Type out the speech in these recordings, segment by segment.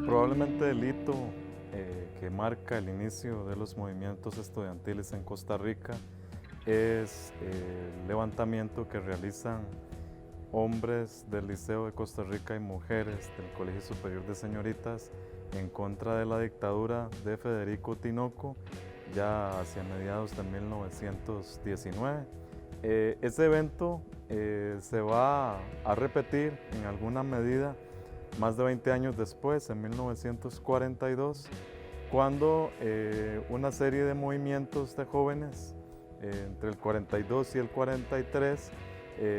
Probablemente el hito que marca el inicio de los movimientos estudiantiles en Costa Rica es el levantamiento que realizan hombres del Liceo de Costa Rica y mujeres del Colegio Superior de Señoritas en contra de la dictadura de Federico Tinoco, ya hacia mediados de 1919. Ese evento se va a repetir en alguna medida más de 20 años después, en 1942, cuando una serie de movimientos de jóvenes entre el 42 y el 43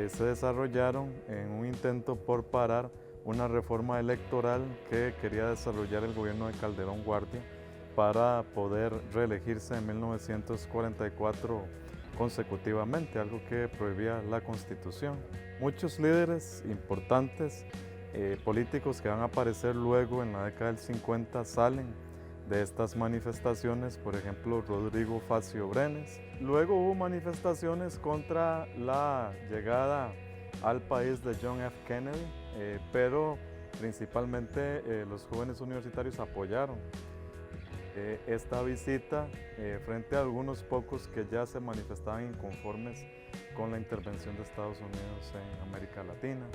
se desarrollaron en un intento por parar una reforma electoral que quería desarrollar el gobierno de Calderón Guardia para poder reelegirse en 1944 consecutivamente, algo que prohibía la Constitución. Muchos líderes importantes políticos que van a aparecer luego en la década del 50 salen de estas manifestaciones, por ejemplo Rodrigo Facio Brenes. Luego hubo manifestaciones contra la llegada al país de John F. Kennedy, pero principalmente los jóvenes universitarios apoyaron esta visita frente a algunos pocos que ya se manifestaban inconformes con la intervención de Estados Unidos en América Latina.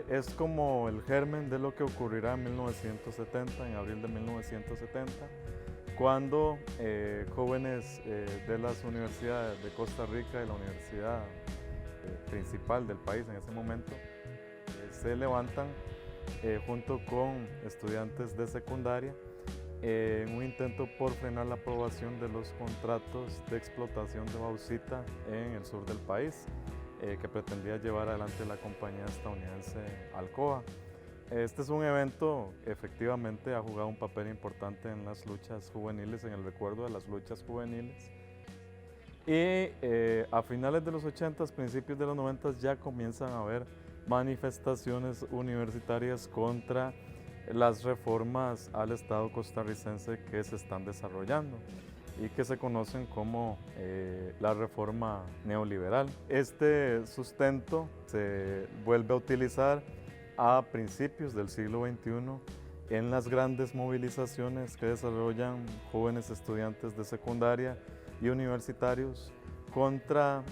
Es como el germen de lo que ocurrirá en 1970, en abril de 1970, cuando jóvenes de las universidades de Costa Rica y la universidad principal del país en ese momento se levantan junto con estudiantes de secundaria en un intento por frenar la aprobación de los contratos de explotación de bauxita en el sur del país, que pretendía llevar adelante la compañía estadounidense Alcoa. Este es un evento que efectivamente ha jugado un papel importante en las luchas juveniles, en el recuerdo de las luchas juveniles. Y a finales de los 80s, principios de los 90s ya comienzan a haber manifestaciones universitarias contra las reformas al Estado costarricense que se están desarrollando y que se conocen como la reforma neoliberal. Este sustento se vuelve a utilizar a principios del siglo XXI en las grandes movilizaciones que desarrollan jóvenes estudiantes de secundaria y universitarios contra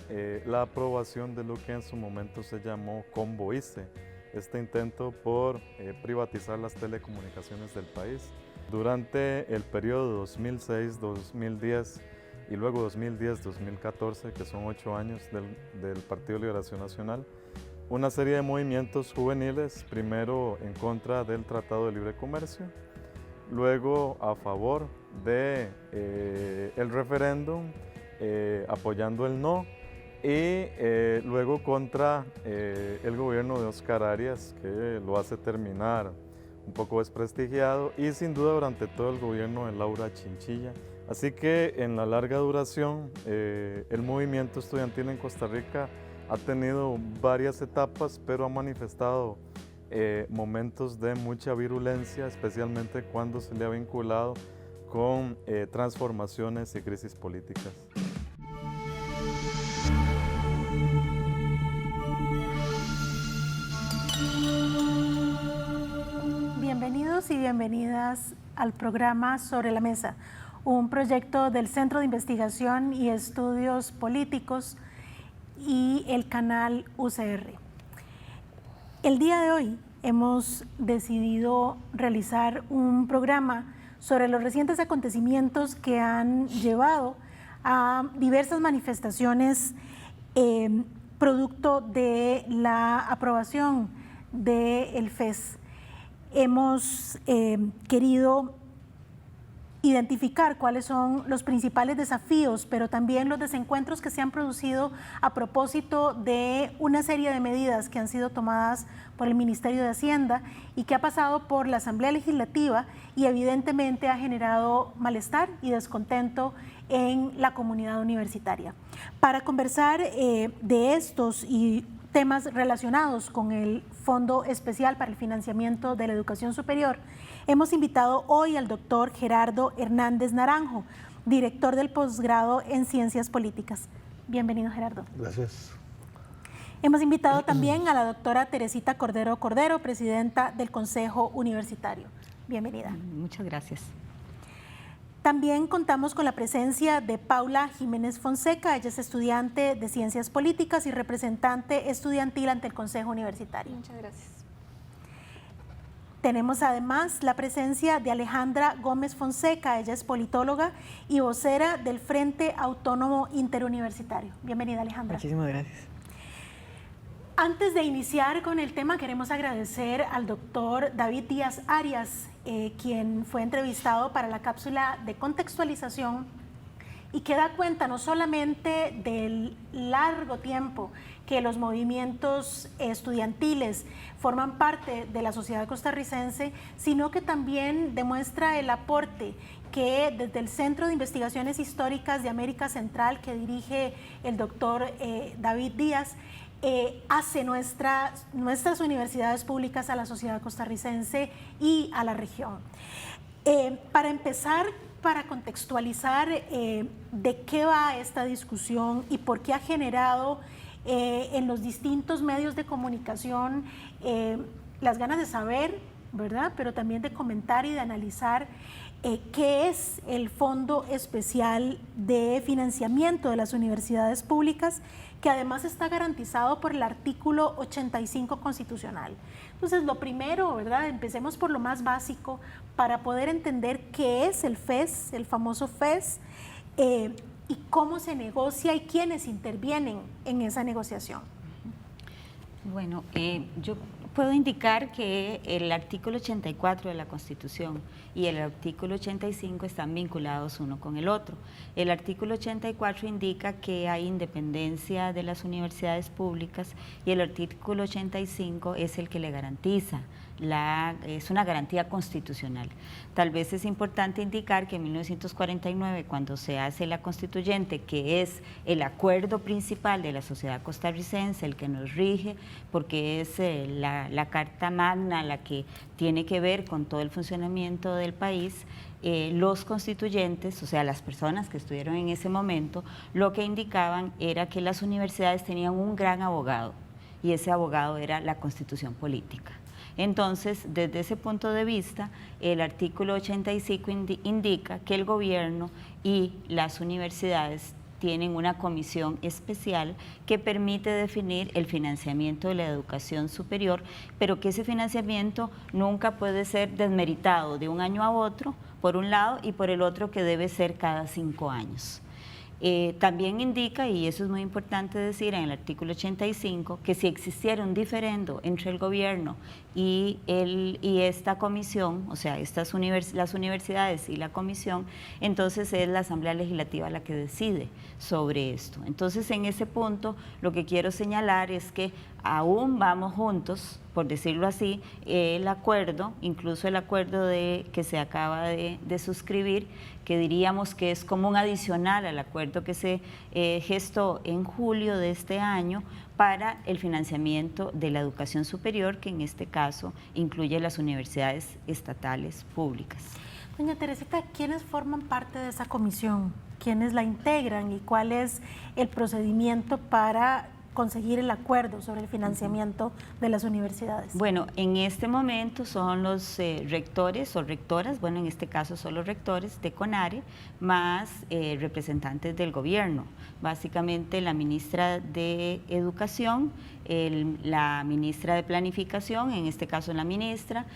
la aprobación de lo que en su momento se llamó Combo ICE, este intento por privatizar las telecomunicaciones del país. Durante el periodo 2006-2010 y luego 2010-2014, que son 8 años del Partido de Liberación Nacional, una serie de movimientos juveniles, primero en contra del Tratado de Libre Comercio, luego a favor de el referéndum, apoyando el no, y luego contra el gobierno de Oscar Arias, que lo hace terminar un poco desprestigiado, y sin duda durante todo el gobierno de Laura Chinchilla. Así que en la larga duración el movimiento estudiantil en Costa Rica ha tenido varias etapas, pero ha manifestado momentos de mucha virulencia, especialmente cuando se le ha vinculado con transformaciones y crisis políticas. Bienvenidos y bienvenidas al programa Sobre la Mesa, un proyecto del Centro de Investigación y Estudios Políticos y el canal UCR. El día de hoy hemos decidido realizar un programa sobre los recientes acontecimientos que han llevado a diversas manifestaciones producto de la aprobación del FES. Hemos querido identificar cuáles son los principales desafíos, pero también los desencuentros que se han producido a propósito de una serie de medidas que han sido tomadas por el Ministerio de Hacienda y que ha pasado por la Asamblea Legislativa y evidentemente ha generado malestar y descontento en la comunidad universitaria. Para conversar de estos y temas relacionados con el Fondo Especial para el Financiamiento de la Educación Superior, hemos invitado hoy al doctor Gerardo Hernández Naranjo, director del posgrado en Ciencias Políticas. Bienvenido, Gerardo. Gracias. Hemos invitado también a la doctora Teresita Cordero Cordero, presidenta del Consejo Universitario. Bienvenida. Muchas gracias. También contamos con la presencia de Paula Jiménez Fonseca. Ella es estudiante de Ciencias Políticas y representante estudiantil ante el Consejo Universitario. Muchas gracias. Tenemos además la presencia de Alejandra Gómez Fonseca. Ella es politóloga y vocera del Frente Autónomo Interuniversitario. Bienvenida, Alejandra. Muchísimas gracias. Antes de iniciar con el tema, queremos agradecer al doctor David Díaz Arias, quien fue entrevistado para la cápsula de contextualización y que da cuenta no solamente del largo tiempo que los movimientos estudiantiles forman parte de la sociedad costarricense, sino que también demuestra el aporte que desde el Centro de Investigaciones Históricas de América Central, que dirige el doctor David Díaz, hace nuestras universidades públicas a la sociedad costarricense y a la región. Para empezar, para contextualizar de qué va esta discusión y por qué ha generado en los distintos medios de comunicación las ganas de saber, ¿verdad? Pero también de comentar y de analizar qué es el Fondo Especial de Financiamiento de las Universidades Públicas, que además está garantizado por el artículo 85 constitucional. Entonces, lo primero, ¿verdad? Empecemos por lo más básico para poder entender qué es el FES, el famoso FES, y cómo se negocia y quiénes intervienen en esa negociación. Bueno, yo puedo indicar que el artículo 84 de la Constitución y el artículo 85 están vinculados uno con el otro. El artículo 84 indica que hay independencia de las universidades públicas y el artículo 85 es el que le garantiza. Es una garantía constitucional. Tal vez es importante indicar que en 1949, cuando se hace la constituyente, que es el acuerdo principal de la sociedad costarricense, el que nos rige, porque es la Carta Magna la que tiene que ver con todo el funcionamiento del país, los constituyentes, o sea, las personas que estuvieron en ese momento, lo que indicaban era que las universidades tenían un gran abogado, y ese abogado era la Constitución política. Entonces, desde ese punto de vista, el artículo 85 indica que el gobierno y las universidades tienen una comisión especial que permite definir el financiamiento de la educación superior, pero que ese financiamiento nunca puede ser desmeritado de un año a otro, por un lado, y por el otro que debe ser cada 5 años. También indica, y eso es muy importante decir en el artículo 85, que si existiera un diferendo entre el gobierno y esta comisión, o sea, las universidades y la comisión, entonces es la Asamblea Legislativa la que decide sobre esto. Entonces, en ese punto, lo que quiero señalar es que aún vamos juntos, por decirlo así, el acuerdo, incluso el acuerdo que se acaba de suscribir, que diríamos que es como un adicional al acuerdo que se gestó en julio de este año para el financiamiento de la educación superior, que en este caso incluye las universidades estatales públicas. Doña Teresita, ¿quiénes forman parte de esa comisión? ¿Quiénes la integran y cuál es el procedimiento para conseguir el acuerdo sobre el financiamiento de las universidades? Bueno, en este momento son los rectores o rectoras, bueno, en este caso son los rectores de CONARE, más representantes del gobierno, básicamente la ministra de Educación, la ministra de Planificación, en este caso la ministra,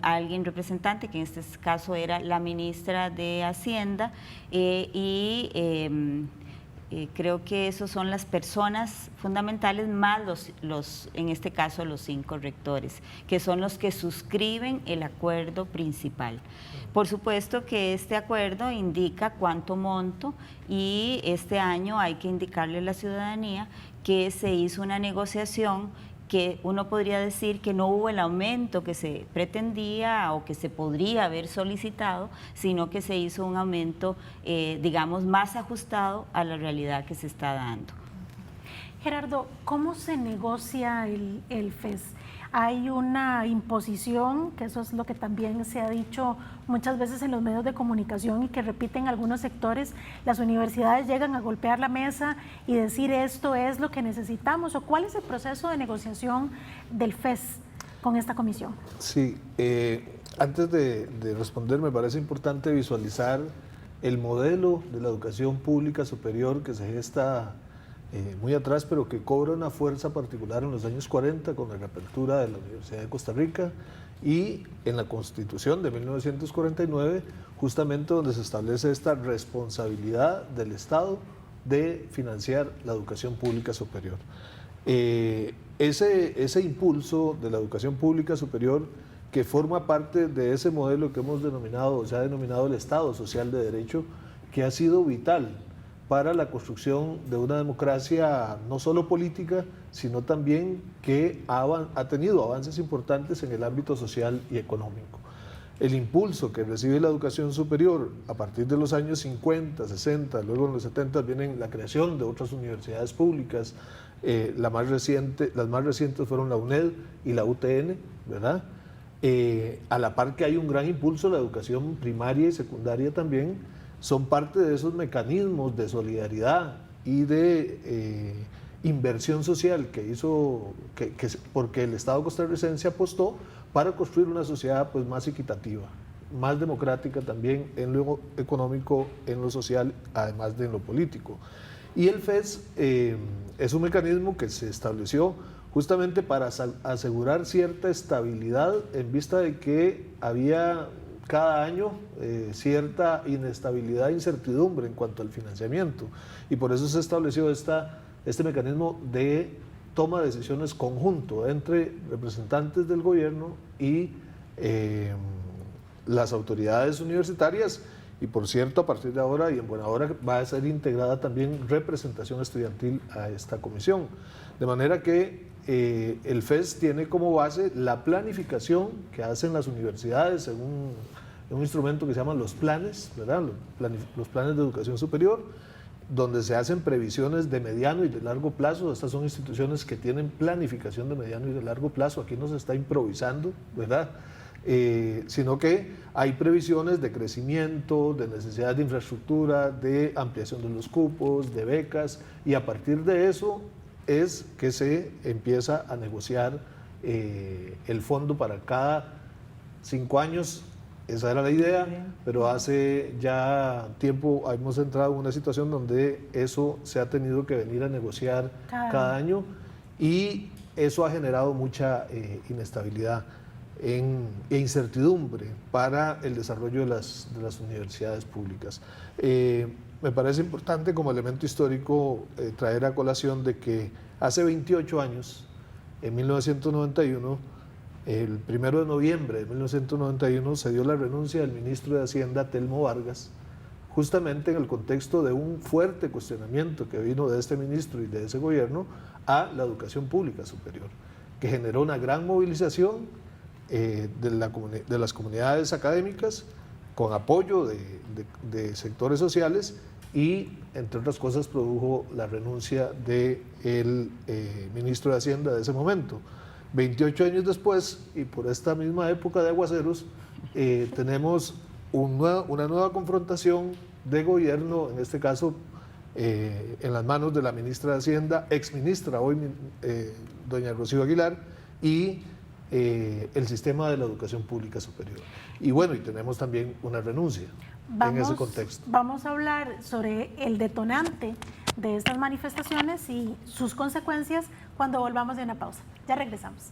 alguien representante, que en este caso era la ministra de Hacienda, y Creo que esos son las personas fundamentales más en este caso los 5 rectores, que son los que suscriben el acuerdo principal. Por supuesto que este acuerdo indica cuánto monto y este año hay que indicarle a la ciudadanía que se hizo una negociación que uno podría decir que no hubo el aumento que se pretendía o que se podría haber solicitado, sino que se hizo un aumento, digamos, más ajustado a la realidad que se está dando. Gerardo, ¿cómo se negocia el FES? Hay una imposición, que eso es lo que también se ha dicho muchas veces en los medios de comunicación y que repiten algunos sectores. Las universidades llegan a golpear la mesa y decir esto es lo que necesitamos. ¿O cuál es el proceso de negociación del FES con esta comisión? Sí, antes de responder me parece importante visualizar el modelo de la educación pública superior que se gesta muy atrás, pero que cobra una fuerza particular en los años 40 con la reapertura de la Universidad de Costa Rica y en la Constitución de 1949, justamente donde se establece esta responsabilidad del Estado de financiar la educación pública superior. Ese impulso de la educación pública superior que forma parte de ese modelo que hemos denominado, o se ha denominado el Estado Social de Derecho, que ha sido vital para la construcción de una democracia no solo política, sino también que ha tenido avances importantes en el ámbito social y económico. El impulso que recibe la educación superior a partir de los años 50, 60, luego en los 70 viene la creación de otras universidades públicas, las más recientes fueron la UNED y la UTN, ¿verdad? A la par que hay un gran impulso a la educación primaria y secundaria también, son parte de esos mecanismos de solidaridad y de inversión social que hizo, porque el Estado costarricense apostó para construir una sociedad pues, más equitativa, más democrática también en lo económico, en lo social, además de en lo político. Y el FES es un mecanismo que se estableció justamente para asegurar cierta estabilidad en vista de que había cada año cierta inestabilidad e incertidumbre en cuanto al financiamiento, y por eso se estableció este mecanismo de toma de decisiones conjunto entre representantes del gobierno y las autoridades universitarias, y por cierto a partir de ahora y en buena hora va a ser integrada también representación estudiantil a esta comisión, de manera que el FES tiene como base la planificación que hacen las universidades según un instrumento que se llama los planes, ¿verdad? Los planes de educación superior, donde se hacen previsiones de mediano y de largo plazo. Estas son instituciones que tienen planificación de mediano y de largo plazo. Aquí no se está improvisando, ¿verdad? Sino que hay previsiones de crecimiento, de necesidad de infraestructura, de ampliación de los cupos, de becas, y a partir de eso es que se empieza a negociar el fondo para cada 5 años. Esa era la idea, pero hace ya tiempo hemos entrado en una situación donde eso se ha tenido que venir a negociar cada año, y eso ha generado mucha inestabilidad e incertidumbre para el desarrollo de las universidades públicas. Me parece importante como elemento histórico traer a colación de que hace 28 años, en 1991, el 1 de noviembre de 1991 se dio la renuncia del ministro de Hacienda, Telmo Vargas, justamente en el contexto de un fuerte cuestionamiento que vino de este ministro y de ese gobierno a la educación pública superior, que generó una gran movilización de las comunidades académicas con apoyo de sectores sociales y, entre otras cosas, produjo la renuncia del ministro de Hacienda de ese momento. 28 años después, y por esta misma época de aguaceros, tenemos una nueva confrontación de gobierno, en este caso en las manos de la ministra de Hacienda, exministra hoy, doña Rocío Aguilar, y el sistema de la educación pública superior. Y bueno, y tenemos también una renuncia en ese contexto. Vamos a hablar sobre el detonante de estas manifestaciones y sus consecuencias cuando volvamos de una pausa. Ya regresamos.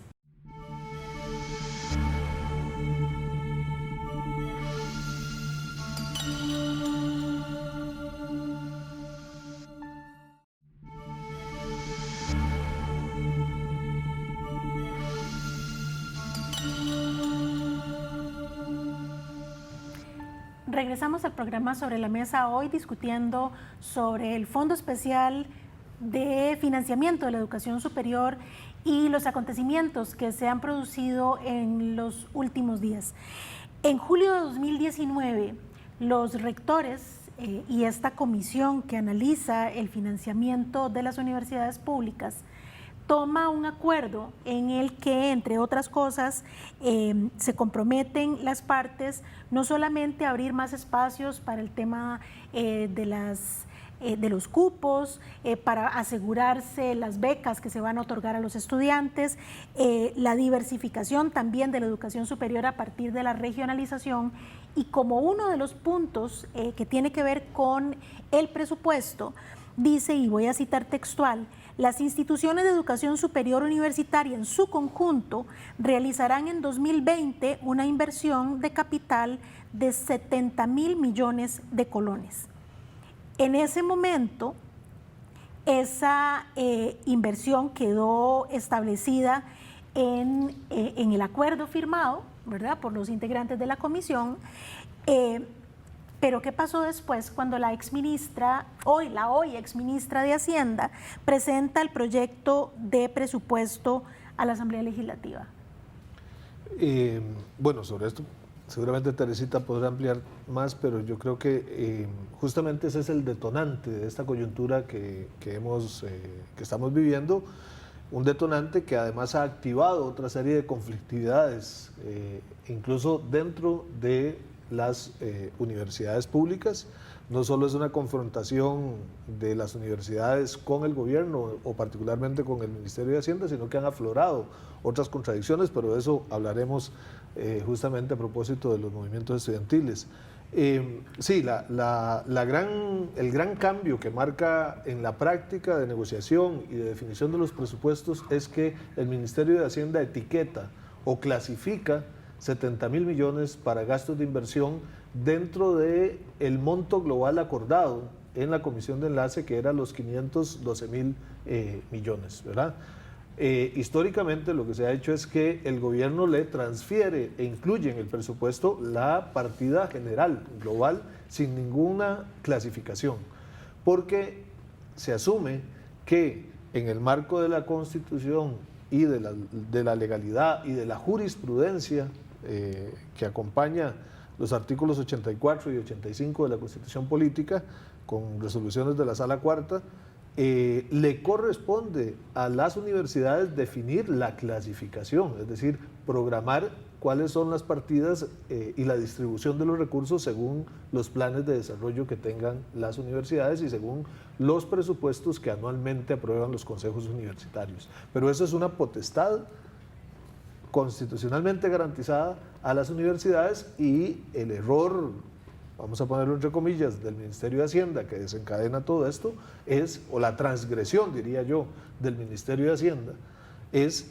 Regresamos al programa Sobre la Mesa, hoy discutiendo sobre el Fondo Especial de Financiamiento de la Educación Superior y los acontecimientos que se han producido en los últimos días. En julio de 2019, los rectores y esta comisión que analiza el financiamiento de las universidades públicas toma un acuerdo en el que, entre otras cosas, se comprometen las partes no solamente a abrir más espacios para el tema de los cupos, para asegurarse las becas que se van a otorgar a los estudiantes, la diversificación también de la educación superior a partir de la regionalización, y como uno de los puntos que tiene que ver con el presupuesto, dice, y voy a citar textual: las instituciones de educación superior universitaria en su conjunto realizarán en 2020 una inversión de capital de 70.000 millones de colones. En ese momento, esa inversión quedó establecida en el acuerdo firmado, ¿verdad?, por los integrantes de la comisión. Pero ¿qué pasó después cuando la hoy exministra de Hacienda presenta el proyecto de presupuesto a la Asamblea Legislativa? Bueno, sobre esto seguramente Teresita podrá ampliar más, pero yo creo que justamente ese es el detonante de esta coyuntura que estamos viviendo, un detonante que además ha activado otra serie de conflictividades, incluso dentro de las universidades públicas. No solo es una confrontación de las universidades con el gobierno o particularmente con el Ministerio de Hacienda, sino que han aflorado otras contradicciones, pero de eso hablaremos justamente a propósito de los movimientos estudiantiles. Sí, el gran cambio que marca en la práctica de negociación y de definición de los presupuestos es que el Ministerio de Hacienda etiqueta o clasifica 70.000 millones para gastos de inversión dentro del monto global acordado en la comisión de enlace, que era los 512.000 millones, ¿verdad? Históricamente lo que se ha hecho es que el gobierno le transfiere e incluye en el presupuesto la partida general global sin ninguna clasificación, porque se asume que en el marco de la Constitución y de la legalidad y de la jurisprudencia que acompaña los artículos 84 y 85 de la Constitución Política, con resoluciones de la Sala Cuarta, le corresponde a las universidades definir la clasificación, es decir, programar cuáles son las partidas y la distribución de los recursos según los planes de desarrollo que tengan las universidades y según los presupuestos que anualmente aprueban los consejos universitarios. Pero eso es una potestad constitucionalmente garantizada a las universidades, y el error, vamos a ponerlo entre comillas, del Ministerio de Hacienda que desencadena todo esto o la transgresión, diría yo, del Ministerio de Hacienda, es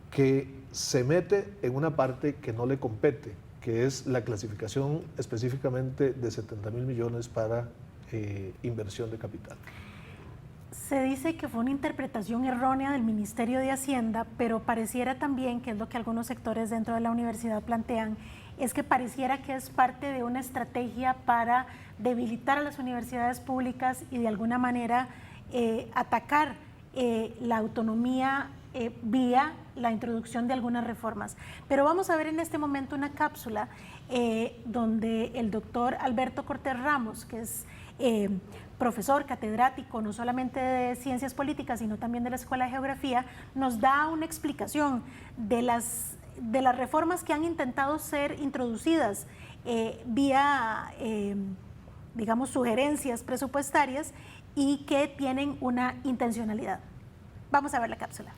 que se mete en una parte que no le compete, que es la clasificación específicamente de 70.000 millones para inversión de capital. Se dice que fue una interpretación errónea del Ministerio de Hacienda, pero pareciera también, que es lo que algunos sectores dentro de la universidad plantean, es que pareciera que es parte de una estrategia para debilitar a las universidades públicas y de alguna manera atacar la autonomía vía la introducción de algunas reformas. Pero vamos a ver en este momento una cápsula donde el doctor Alberto Cortés Ramos, que es profesor catedrático no solamente de Ciencias Políticas, sino también de la Escuela de Geografía, nos da una explicación de las reformas que han intentado ser introducidas vía, digamos, sugerencias presupuestarias y que tienen una intencionalidad. Vamos a ver la cápsula.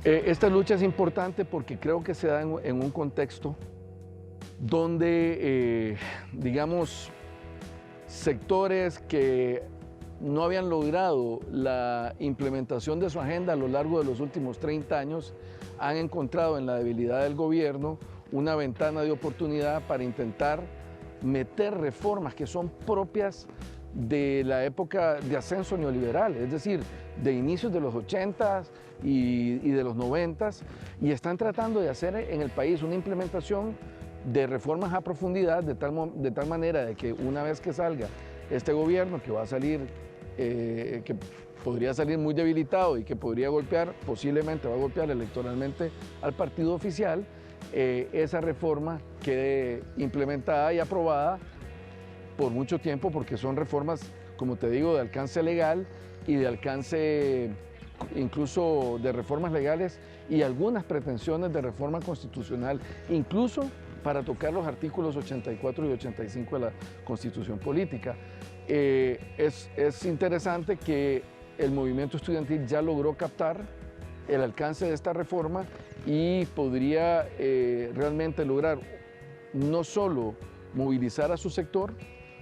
Esta lucha es importante porque creo que se da en un contexto donde, digamos, sectores que no habían logrado la implementación de su agenda a lo largo de los últimos 30 años han encontrado en la debilidad del gobierno una ventana de oportunidad para intentar meter reformas que son propias de la época de ascenso neoliberal, es decir, de inicios de los 80s y de los 90s, y están tratando de hacer en el país una implementación de reformas a profundidad de tal manera de que una vez que salga este gobierno, que va a salir, que podría salir muy debilitado y que podría golpear, posiblemente va a golpear electoralmente al partido oficial, esa reforma quede implementada y aprobada por mucho tiempo, porque son reformas, como te digo, de alcance legal y de alcance incluso de reformas legales y algunas pretensiones de reforma constitucional, incluso para tocar los artículos 84 y 85 de la Constitución Política. Es interesante que el movimiento estudiantil ya logró captar el alcance de esta reforma y podría realmente lograr no solo movilizar a su sector,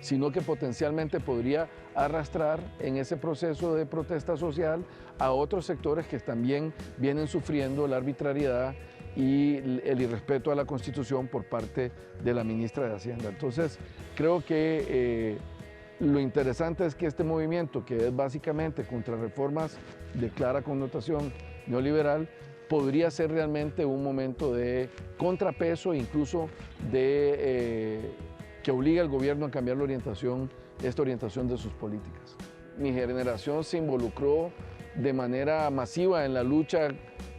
sino que potencialmente podría arrastrar en ese proceso de protesta social a otros sectores que también vienen sufriendo la arbitrariedad y el irrespeto a la Constitución por parte de la ministra de Hacienda. Entonces, creo que lo interesante es que este movimiento, que es básicamente contra reformas de clara connotación neoliberal, podría ser realmente un momento de contrapeso, incluso de que obliga al gobierno a cambiar esta orientación de sus políticas. Mi generación se involucró de manera masiva en la lucha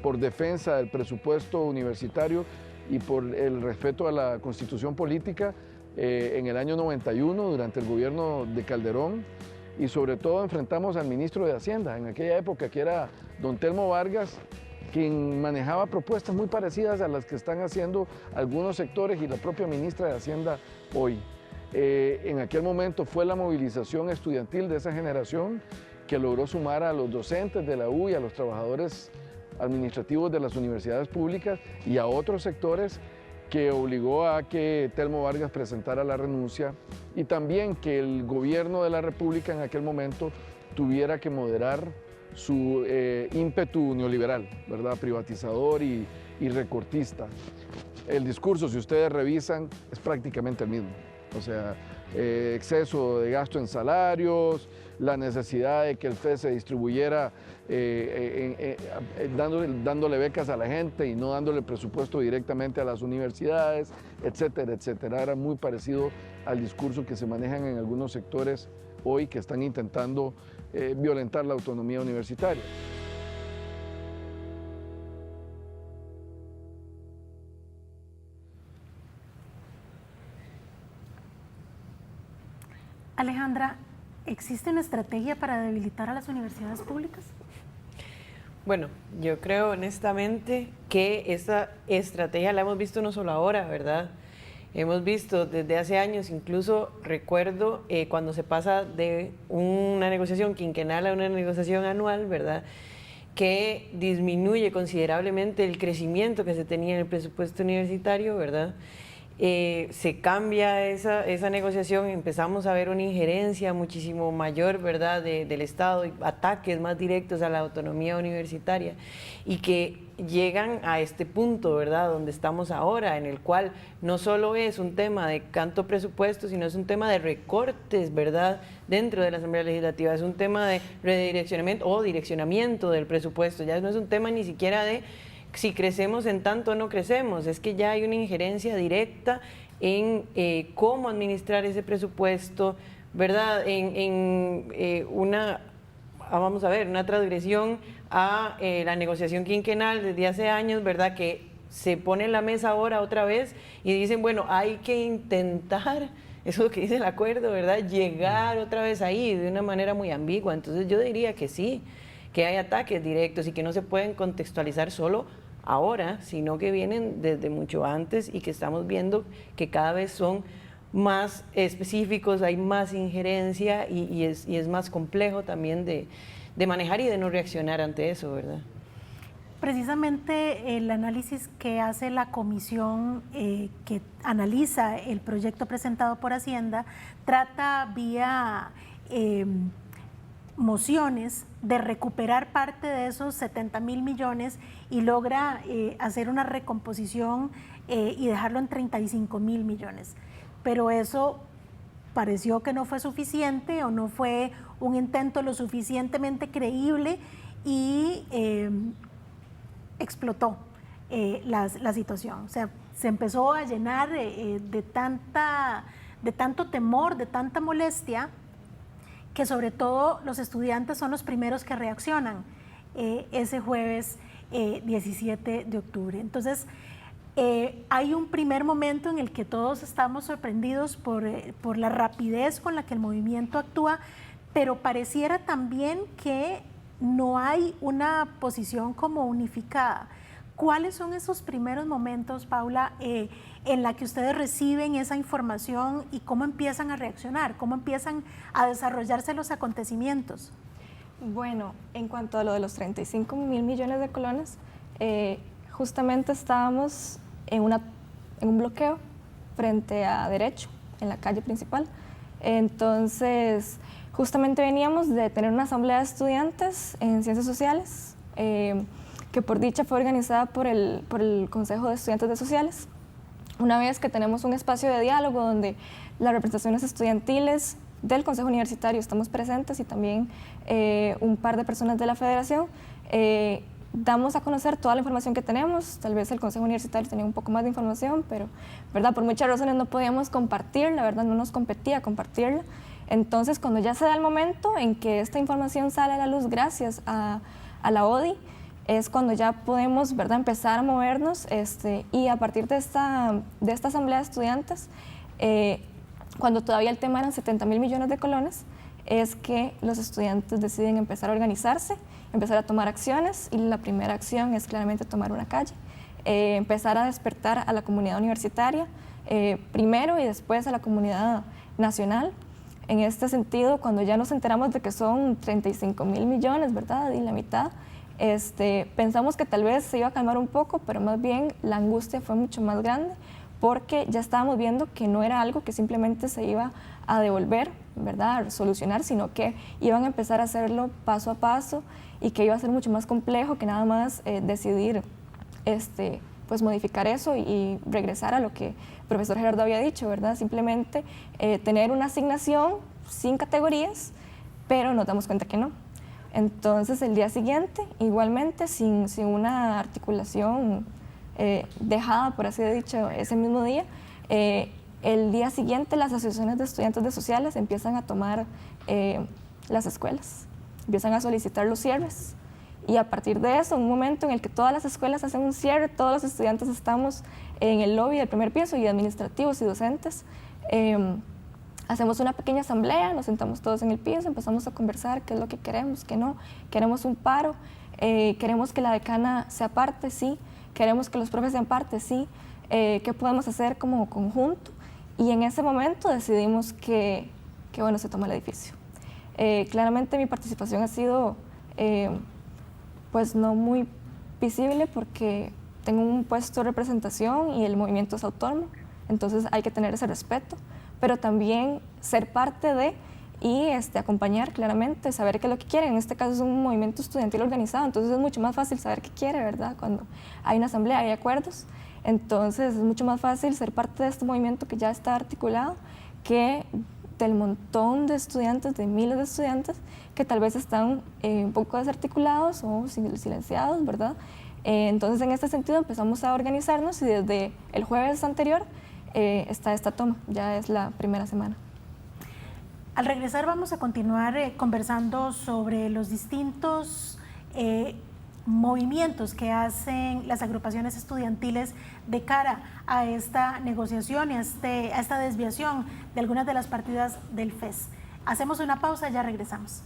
por defensa del presupuesto universitario y por el respeto a la Constitución Política en el año 91, durante el gobierno de Calderón, y sobre todo enfrentamos al ministro de Hacienda en aquella época, que era don Telmo Vargas, quien manejaba propuestas muy parecidas a las que están haciendo algunos sectores y la propia ministra de Hacienda hoy. En aquel momento fue la movilización estudiantil de esa generación que logró sumar a los docentes de la U y a los trabajadores administrativos de las universidades públicas y a otros sectores, que obligó a que Telmo Vargas presentara la renuncia y también que el gobierno de la República en aquel momento tuviera que moderar su ímpetu neoliberal, ¿verdad? Privatizador y recortista. El discurso, si ustedes revisan, es prácticamente el mismo. O sea, exceso de gasto en salarios, la necesidad de que el FES se distribuyera dándole becas a la gente y no dándole presupuesto directamente a las universidades, etcétera, etcétera. Era muy parecido al discurso que se manejan en algunos sectores hoy que están intentando violentar la autonomía universitaria. Alejandra, ¿existe una estrategia para debilitar a las universidades públicas? Bueno, yo creo honestamente que esta estrategia la hemos visto no solo ahora, ¿verdad? Hemos visto desde hace años, incluso recuerdo cuando se pasa de una negociación quinquenal a una negociación anual, ¿verdad?, que disminuye considerablemente el crecimiento que se tenía en el presupuesto universitario, ¿verdad? Se cambia esa negociación, empezamos a ver una injerencia muchísimo mayor, ¿verdad?, del Estado, y ataques más directos a la autonomía universitaria, y que llegan a este punto, ¿verdad?, donde estamos ahora, en el cual no solo es un tema de canto presupuesto, sino es un tema de recortes, ¿verdad?, dentro de la Asamblea Legislativa, es un tema de redireccionamiento o direccionamiento del presupuesto, ya no es un tema ni siquiera de si crecemos en tanto o no crecemos, es que ya hay una injerencia directa en cómo administrar ese presupuesto, ¿verdad?, vamos a ver, una transgresión a la negociación quinquenal desde hace años, ¿verdad?, que se pone en la mesa ahora otra vez y dicen, bueno, hay que intentar, eso es lo que dice el acuerdo, ¿verdad?, llegar otra vez ahí de una manera muy ambigua. Entonces yo diría que sí, que hay ataques directos y que no se pueden contextualizar solo ahora, sino que vienen desde mucho antes y que estamos viendo que cada vez son más específicos, hay más injerencia y es más complejo también de manejar y de no reaccionar ante eso, ¿verdad? Precisamente el análisis que hace la comisión que analiza el proyecto presentado por Hacienda trata vía mociones de recuperar parte de esos 70.000 millones y logra hacer una recomposición y dejarlo en 35.000 millones. pero eso pareció que no fue suficiente o no fue un intento lo suficientemente creíble y explotó la situación. O sea, se empezó a llenar de tanto temor, de tanta molestia, que sobre todo los estudiantes son los primeros que reaccionan ese jueves 17 de octubre. Entonces, hay un primer momento en el que todos estamos sorprendidos por la rapidez con la que el movimiento actúa, pero pareciera también que no hay una posición como unificada. ¿Cuáles son esos primeros momentos, Paula, en la que ustedes reciben esa información y cómo empiezan a reaccionar, cómo empiezan a desarrollarse los acontecimientos? Bueno, en cuanto a lo de los 35.000 millones de colones, justamente estábamos en un bloqueo frente a Derecho, en la calle principal. Entonces, justamente veníamos de tener una asamblea de estudiantes en Ciencias Sociales, que por dicha fue organizada por el Consejo de Estudiantes de Sociales. Una vez que tenemos un espacio de diálogo donde las representaciones estudiantiles del Consejo Universitario estamos presentes y también un par de personas de la Federación, damos a conocer toda la información que tenemos. Tal vez el Consejo Universitario tenía un poco más de información, pero ¿verdad? Por muchas razones no podíamos compartirla, ¿verdad? No nos competía compartirla. Entonces, cuando ya se da el momento en que esta información sale a la luz gracias a la ODI, es cuando ya podemos, ¿verdad?, empezar a movernos y a partir de esta asamblea de estudiantes, cuando todavía el tema eran 70.000 millones de colones, es que los estudiantes deciden empezar a organizarse, empezar a tomar acciones, y la primera acción es claramente tomar una calle, empezar a despertar a la comunidad universitaria primero y después a la comunidad nacional. En este sentido, cuando ya nos enteramos de que son 35.000 millones, ¿verdad?, y la mitad, pensamos que tal vez se iba a calmar un poco, pero más bien la angustia fue mucho más grande, porque ya estábamos viendo que no era algo que simplemente se iba a devolver, ¿verdad?, a solucionar, sino que iban a empezar a hacerlo paso a paso y que iba a ser mucho más complejo que nada más decidir pues modificar eso y regresar a lo que el profesor Gerardo había dicho, ¿verdad? Simplemente tener una asignación sin categorías, pero nos damos cuenta que no. Entonces, el día siguiente, igualmente, sin una articulación dejada, por así dicho, ese mismo día, el día siguiente las asociaciones de estudiantes de sociales empiezan a tomar las escuelas, empiezan a solicitar los cierres, y a partir de eso, un momento en el que todas las escuelas hacen un cierre, todos los estudiantes estamos en el lobby del primer piso y administrativos y docentes, hacemos una pequeña asamblea, nos sentamos todos en el piso, empezamos a conversar qué es lo que queremos, qué no, queremos un paro, queremos que la decana sea parte, sí, queremos que los profes sean parte, sí, qué podemos hacer como conjunto, y en ese momento decidimos que bueno, se toma el edificio. Claramente mi participación ha sido pues no muy visible porque tengo un puesto de representación y el movimiento es autónomo, entonces hay que tener ese respeto, pero también ser parte de y acompañar claramente, saber qué es lo que quieren. En este caso es un movimiento estudiantil organizado, entonces es mucho más fácil saber qué quiere, ¿verdad? Cuando hay una asamblea, hay acuerdos, entonces es mucho más fácil ser parte de este movimiento que ya está articulado que del montón de estudiantes, de miles de estudiantes que tal vez están un poco desarticulados o silenciados, ¿verdad? Entonces, en este sentido empezamos a organizarnos y desde el jueves anterior está esta toma, ya es la primera semana. Al regresar vamos a continuar conversando sobre los distintos movimientos que hacen las agrupaciones estudiantiles de cara a esta negociación y a esta desviación de algunas de las partidas del FES. Hacemos una pausa y ya regresamos.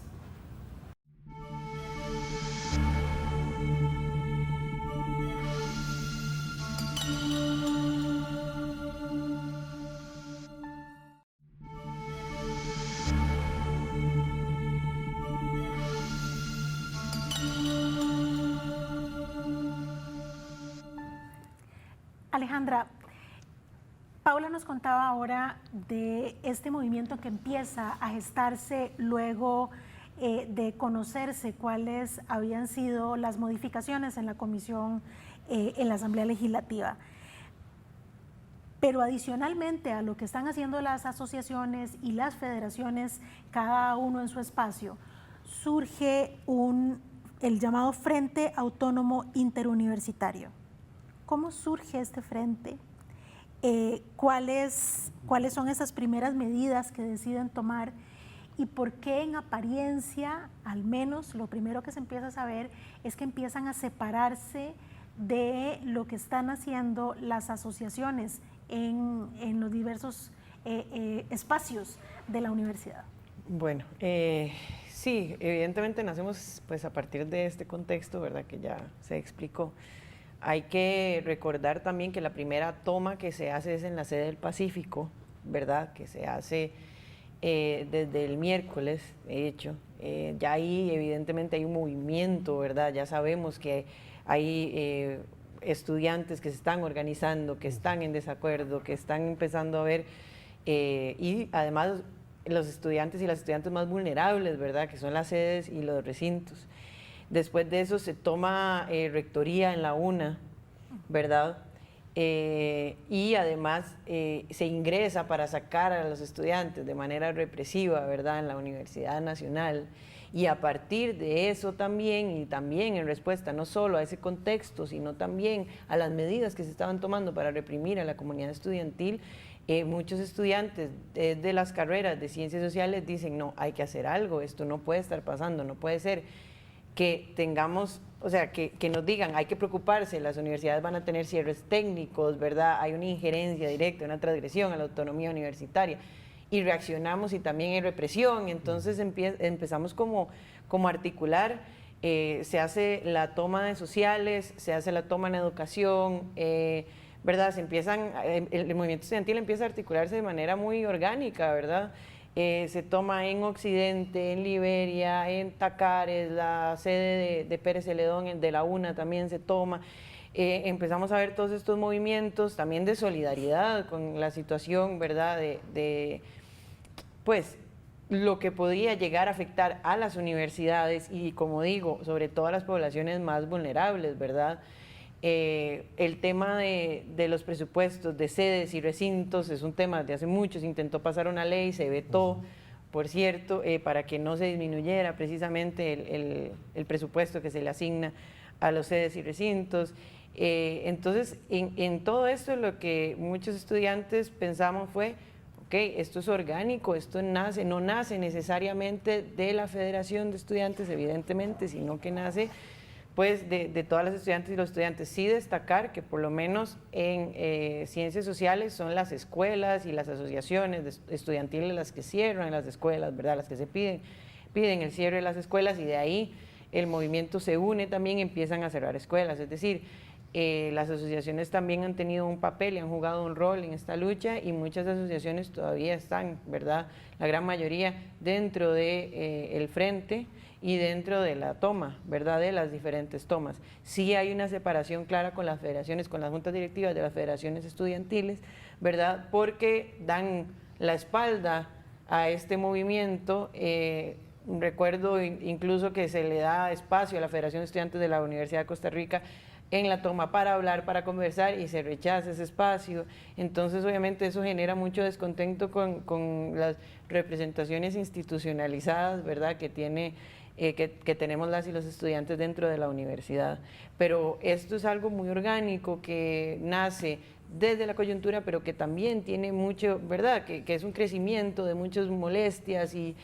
Alejandra, Paula nos contaba ahora de este movimiento que empieza a gestarse luego de conocerse cuáles habían sido las modificaciones en la comisión, en la Asamblea Legislativa. Pero adicionalmente a lo que están haciendo las asociaciones y las federaciones, cada uno en su espacio, surge el llamado Frente Autónomo Interuniversitario. ¿Cómo surge este frente? ¿Cuáles son esas primeras medidas que deciden tomar? ¿Y por qué en apariencia, al menos lo primero que se empieza a saber, es que empiezan a separarse de lo que están haciendo las asociaciones en los diversos espacios de la universidad? Bueno, sí, evidentemente nacemos pues a partir de este contexto, ¿verdad?, que ya se explicó. Hay que recordar también que la primera toma que se hace es en la sede del Pacífico, ¿verdad?, que se hace desde el miércoles, de hecho. Ya ahí evidentemente hay un movimiento, ¿verdad? Ya sabemos que hay estudiantes que se están organizando, que están en desacuerdo, que están empezando a ver, y además los estudiantes y las estudiantes más vulnerables, ¿verdad?, que son las sedes y los recintos. Después de eso se toma rectoría en la UNA, ¿verdad? Y además se ingresa para sacar a los estudiantes de manera represiva, ¿verdad?, en la Universidad Nacional. Y a partir de eso también, y también en respuesta no solo a ese contexto, sino también a las medidas que se estaban tomando para reprimir a la comunidad estudiantil, muchos estudiantes de las carreras de ciencias sociales dicen, no, hay que hacer algo, esto no puede estar pasando, no puede ser que tengamos, o sea, que nos digan, hay que preocuparse, las universidades van a tener cierres técnicos, ¿verdad? Hay una injerencia directa, una transgresión a la autonomía universitaria, y reaccionamos y también hay represión, entonces empezamos como a articular, se hace la toma de sociales, se hace la toma en educación, ¿verdad? El movimiento estudiantil empieza a articularse de manera muy orgánica, ¿verdad? Se toma en Occidente, en Liberia, en Tacares, la sede de Pérez Celedón, de la UNA también se toma. Empezamos a ver todos estos movimientos también de solidaridad con la situación, ¿verdad?, pues lo que podía llegar a afectar a las universidades y, como digo, sobre todo a las poblaciones más vulnerables, ¿verdad? El tema de los presupuestos de sedes y recintos es un tema de hace mucho, se intentó pasar una ley, se vetó, por cierto, para que no se disminuyera precisamente el presupuesto que se le asigna a los sedes y recintos. Entonces, en todo esto lo que muchos estudiantes pensamos fue, ok, esto es orgánico, esto no nace necesariamente de la Federación de Estudiantes, evidentemente, sino que nace pues de todas las estudiantes y los estudiantes. Sí destacar que por lo menos en ciencias sociales son las escuelas y las asociaciones estudiantiles las que cierran las escuelas, ¿verdad?, las que se piden el cierre de las escuelas, y de ahí el movimiento se une también, empiezan a cerrar escuelas, es decir, las asociaciones también han tenido un papel y han jugado un rol en esta lucha, y muchas asociaciones todavía están, ¿verdad?, la gran mayoría dentro del frente y dentro de la toma, ¿verdad?, de las diferentes tomas. Sí hay una separación clara con las federaciones, con las juntas directivas de las federaciones estudiantiles, ¿verdad?, porque dan la espalda a este movimiento. Recuerdo incluso que se le da espacio a la Federación de Estudiantes de la Universidad de Costa Rica en la toma para hablar, para conversar, y se rechaza ese espacio. Entonces, obviamente, eso genera mucho descontento con las representaciones institucionalizadas, ¿verdad?, que tenemos las y los estudiantes dentro de la universidad. Pero esto es algo muy orgánico que nace desde la coyuntura, pero que también tiene mucho, ¿verdad?, que es un crecimiento de muchas molestias y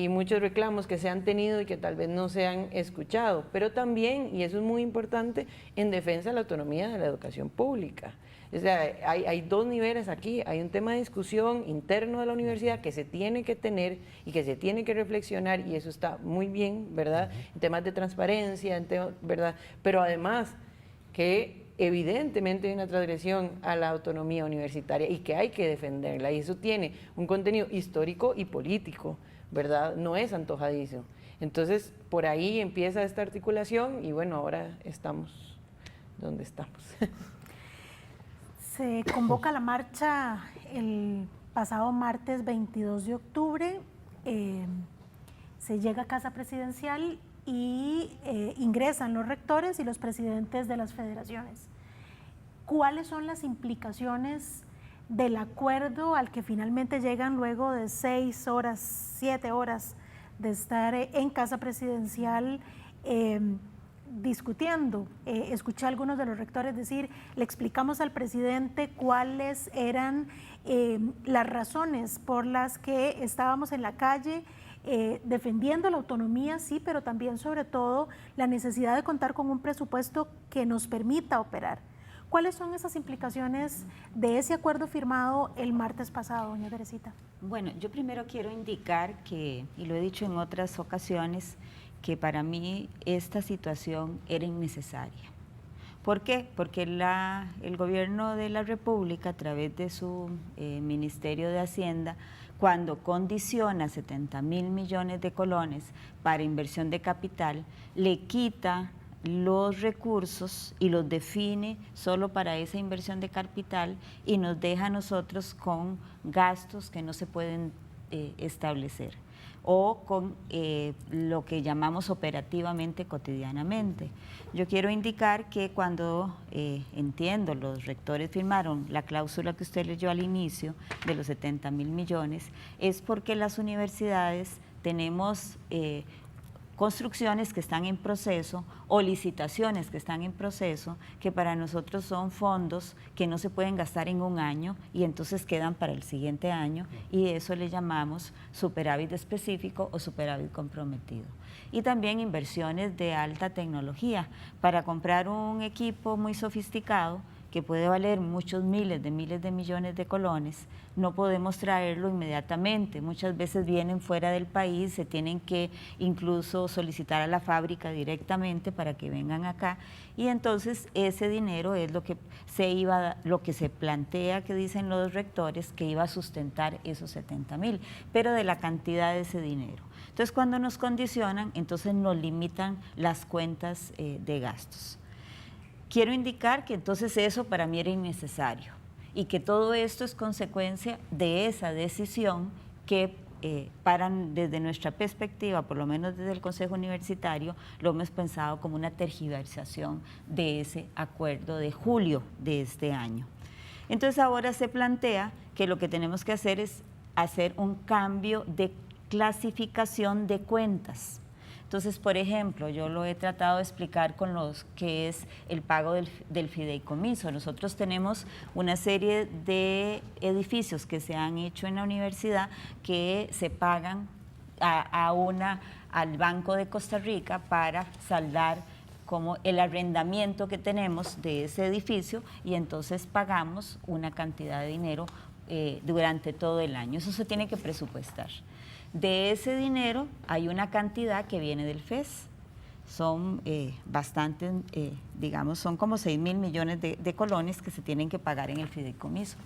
muchos reclamos que se han tenido y que tal vez no se han escuchado, pero también, y eso es muy importante, en defensa de la autonomía de la educación pública. O sea, hay dos niveles aquí, hay un tema de discusión interno de la universidad que se tiene que tener y que se tiene que reflexionar, y eso está muy bien, ¿verdad?, en temas de transparencia, ¿verdad?, pero además que evidentemente hay una transgresión a la autonomía universitaria y que hay que defenderla, y eso tiene un contenido histórico y político, ¿verdad?, no es antojadizo. Entonces, por ahí empieza esta articulación, y bueno, ahora estamos donde estamos. Se convoca la marcha el pasado martes 22 de octubre, se llega a Casa Presidencial y ingresan los rectores y los presidentes de las federaciones. ¿Cuáles son las implicaciones del acuerdo al que finalmente llegan luego de 6 horas, 7 horas de estar en casa presidencial discutiendo. Escuché a algunos de los rectores decir, le explicamos al presidente cuáles eran las razones por las que estábamos en la calle, defendiendo la autonomía, sí, pero también sobre todo la necesidad de contar con un presupuesto que nos permita operar. ¿Cuáles son esas implicaciones de ese acuerdo firmado el martes pasado, doña Teresita? Bueno, yo primero quiero indicar que, y lo he dicho en otras ocasiones, que para mí esta situación era innecesaria. ¿Por qué? Porque el gobierno de la República, a través de su Ministerio de Hacienda, cuando condiciona 70.000 millones de colones para inversión de capital, le quita los recursos y los define solo para esa inversión de capital y nos deja a nosotros con gastos que no se pueden establecer o con lo que llamamos operativamente cotidianamente. Yo quiero indicar que cuando, entiendo, los rectores firmaron la cláusula que usted leyó al inicio de los 70.000 millones, es porque las universidades tenemos construcciones que están en proceso o licitaciones que están en proceso, que para nosotros son fondos que no se pueden gastar en un año y entonces quedan para el siguiente año, y eso le llamamos superávit específico o superávit comprometido. Y también inversiones de alta tecnología para comprar un equipo muy sofisticado que puede valer muchos miles de millones de colones. No podemos traerlo inmediatamente, muchas veces vienen fuera del país, se tienen que incluso solicitar a la fábrica directamente para que vengan acá, y entonces ese dinero es lo que se plantea, que dicen los rectores, que iba a sustentar esos 70.000, pero de la cantidad de ese dinero. Entonces cuando nos condicionan, entonces nos limitan las cuentas de gastos. Quiero indicar que entonces eso para mí era innecesario y que todo esto es consecuencia de esa decisión que desde nuestra perspectiva, por lo menos desde el Consejo Universitario, lo hemos pensado como una tergiversación de ese acuerdo de julio de este año. Entonces ahora se plantea que lo que tenemos que hacer es hacer un cambio de clasificación de cuentas. Entonces, por ejemplo, yo lo he tratado de explicar con los que es el pago del fideicomiso. Nosotros tenemos una serie de edificios que se han hecho en la universidad que se pagan al Banco de Costa Rica para saldar como el arrendamiento que tenemos de ese edificio, y entonces pagamos una cantidad de dinero durante todo el año. Eso se tiene que presupuestar. De ese dinero hay una cantidad que viene del FES, son bastantes, digamos, son como 6.000 millones de colones que se tienen que pagar en el fideicomiso.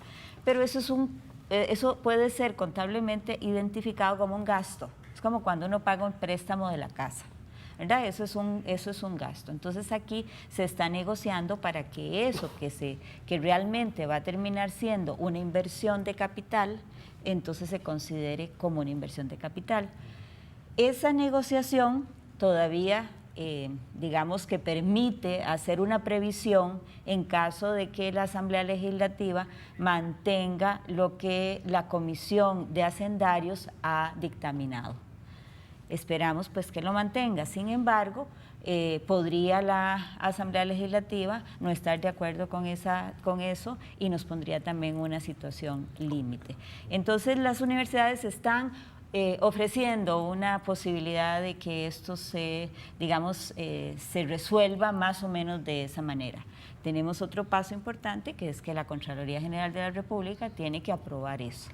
Pero eso puede ser contablemente identificado como un gasto, es como cuando uno paga un préstamo de la casa, ¿verdad? Eso es un gasto. Entonces aquí se está negociando para que eso que realmente va a terminar siendo una inversión de capital, entonces se considere como una inversión de capital. Esa negociación todavía, digamos que permite hacer una previsión en caso de que la Asamblea Legislativa mantenga lo que la Comisión de Hacendarios ha dictaminado. Esperamos pues que lo mantenga. Sin embargo, podría la Asamblea Legislativa no estar de acuerdo con eso y nos pondría también una situación límite. Entonces las universidades están ofreciendo una posibilidad de que esto se resuelva más o menos de esa manera. Tenemos otro paso importante, que es que la Contraloría General de la República tiene que aprobar eso.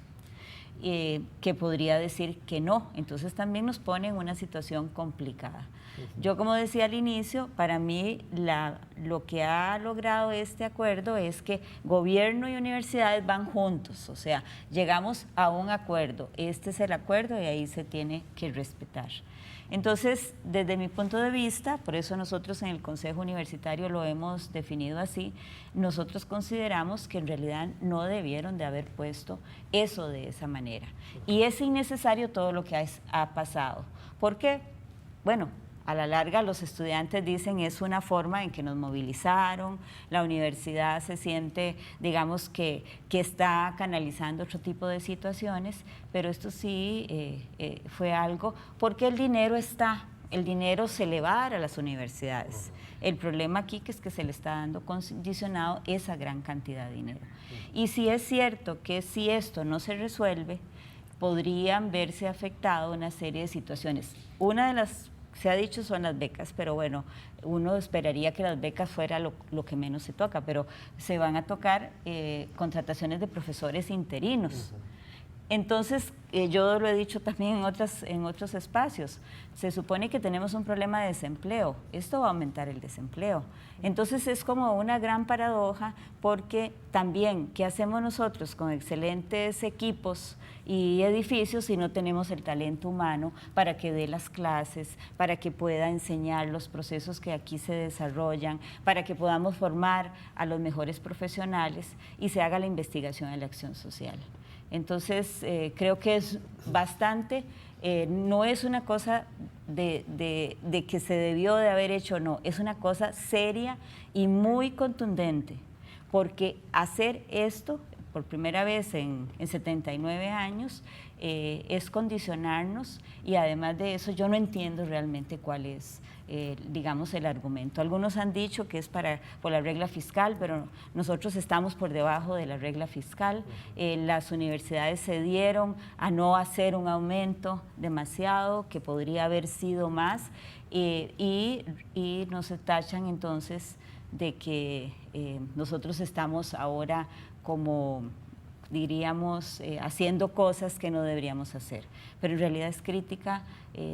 Que podría decir que no, entonces también nos pone en una situación complicada. Yo, como decía al inicio, para mí lo que ha logrado este acuerdo es que gobierno y universidades van juntos, o sea, llegamos a un acuerdo, este es el acuerdo y ahí se tiene que respetar. Entonces, desde mi punto de vista, por eso nosotros en el Consejo Universitario lo hemos definido así, nosotros consideramos que en realidad no debieron de haber puesto eso de esa manera. Y es innecesario todo lo que ha pasado. ¿Por qué? Bueno, a la larga los estudiantes dicen es una forma en que nos movilizaron, la universidad se siente, digamos, que está canalizando otro tipo de situaciones, pero esto sí fue algo, porque el dinero se le va a dar a las universidades. El problema aquí es que se le está dando condicionado esa gran cantidad de dinero. Y si es cierto que si esto no se resuelve, podrían verse afectadas una serie de situaciones. Una de las, se ha dicho, son las becas, pero bueno, uno esperaría que las becas fuera lo que menos se toca, pero se van a tocar contrataciones de profesores interinos. Entonces, yo lo he dicho también en otros espacios, se supone que tenemos un problema de desempleo, esto va a aumentar el desempleo. Entonces es como una gran paradoja, porque también, ¿qué hacemos nosotros con excelentes equipos y edificios si no tenemos el talento humano para que dé las clases, para que pueda enseñar los procesos que aquí se desarrollan, para que podamos formar a los mejores profesionales y se haga la investigación de la acción social? Entonces, creo que es bastante, no es una cosa de que se debió de haber hecho, no, es una cosa seria y muy contundente, porque hacer esto por primera vez en 79 años es condicionarnos, y además de eso yo no entiendo realmente cuál es, digamos, el argumento. Algunos han dicho que es por la regla fiscal, pero nosotros estamos por debajo de la regla fiscal. Las universidades cedieron a no hacer un aumento demasiado, que podría haber sido más, y nos tachan entonces de que nosotros estamos ahora como, diríamos, haciendo cosas que no deberíamos hacer. Pero en realidad es crítica,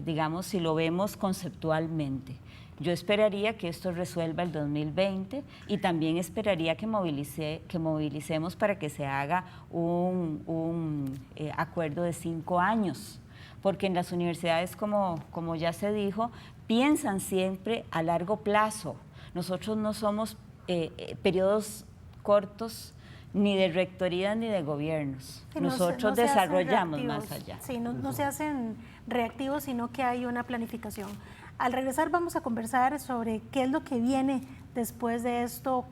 digamos, si lo vemos conceptualmente. Yo esperaría que esto resuelva el 2020 y también esperaría que movilicemos para que se haga un acuerdo de 5 años, porque en las universidades, como ya se dijo, piensan siempre a largo plazo. Nosotros no somos periodos cortos ni de rectoría ni de gobiernos. Nosotros desarrollamos más allá. Sí, no se hacen reactivos, sino que hay una planificación. Al regresar vamos a conversar sobre qué es lo que viene después de esto,